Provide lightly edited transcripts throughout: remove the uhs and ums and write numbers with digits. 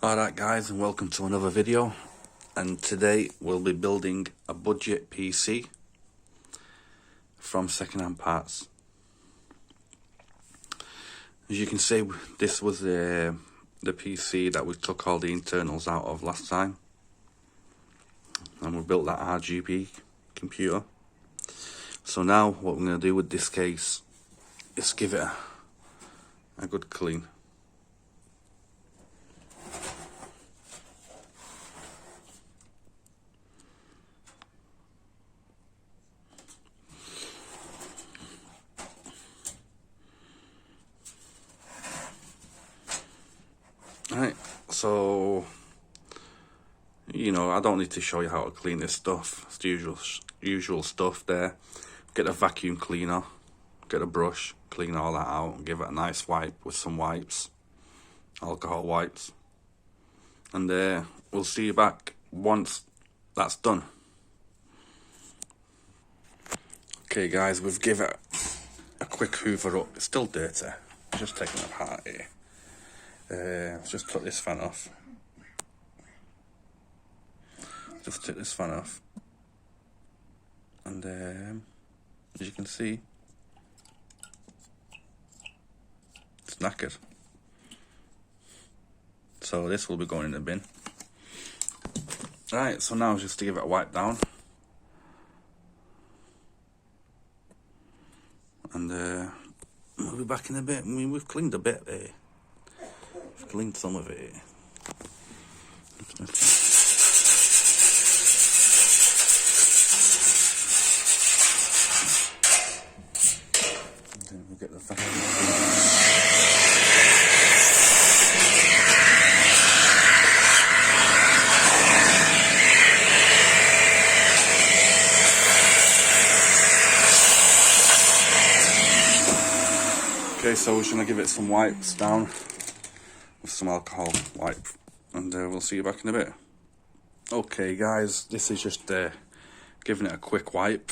Alright guys, and welcome to another video, and today we'll be building a budget PC from second-hand parts. As you can see, this was the PC that we took all the internals out of last time, and we built that RGB computer. So now what we're going to do with this case is give it a good clean. Right, so, I don't need to show you how to clean this stuff. It's the usual stuff there. Get a vacuum cleaner, get a brush, clean all that out, and give it a nice wipe with some wipes, alcohol wipes. And we'll see you back once that's done. Okay guys, we've given it a quick hoover up. It's still dirty, just taking it apart here. Let's just cut this fan off. Just take this fan off. And as you can see, it's knackered. So this will be going in the bin. Right, so now just to give it a wipe down. And we'll be back in a bit. I mean, we've cleaned a bit there. I've cleaned some of it. Then we'll get the vacuum. Okay, so we're just going to give it some wipes down with some alcohol wipe, and we'll see you back in a bit. Okay guys, this is just giving it a quick wipe.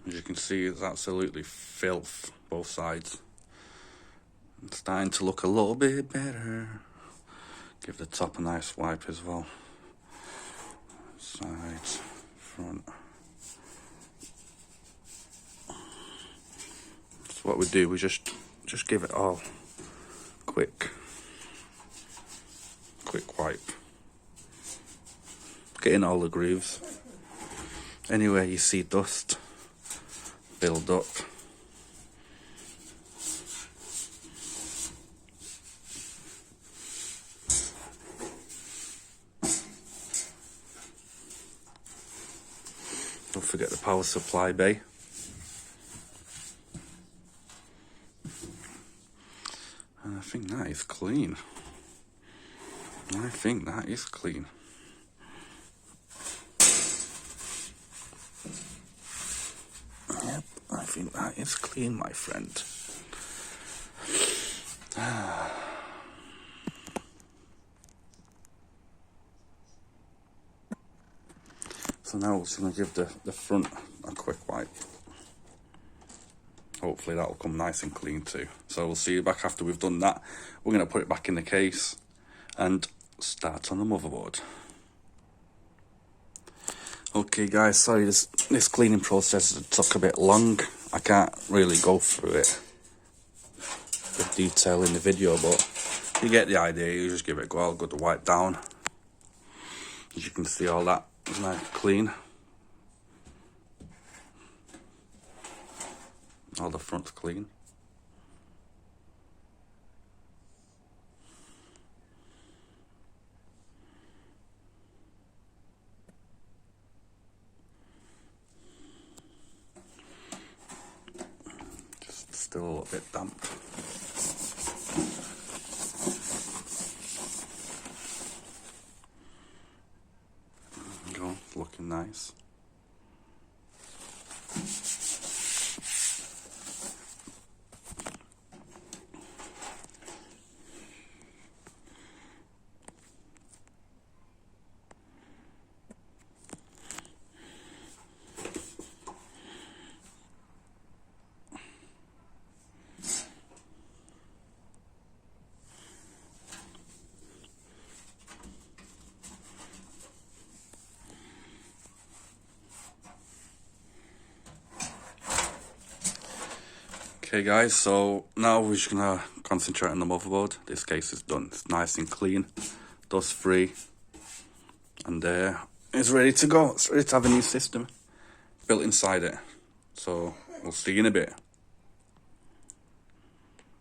As you can see, it's absolutely filth both sides. It's starting to look a little bit better. Give the top a nice wipe as well. Sides, front. So what we do, we just give it all quick wipe. Get in all the grooves. Anywhere you see dust build up, don't forget the power supply bay. And I think that is clean. I think that is clean. Yep, I think that is clean, my friend. So now we're just going to give the front a quick wipe. Hopefully that'll come nice and clean too. So we'll see you back after we've done that. We're going to put it back in the case and start on the motherboard. Okay guys, sorry this cleaning process took a bit long. I can't really go through it with detail in the video, but you get the idea. You just give it a good wipe down. As you can see, all that is nice clean. All the front's clean. Just still a little bit damp. There you go, looking nice. Okay guys, so now we're just gonna concentrate on the motherboard. This case is done. It's nice and clean, dust free, and it's ready to go. It's ready to have a new system built inside it. So we'll see you in a bit.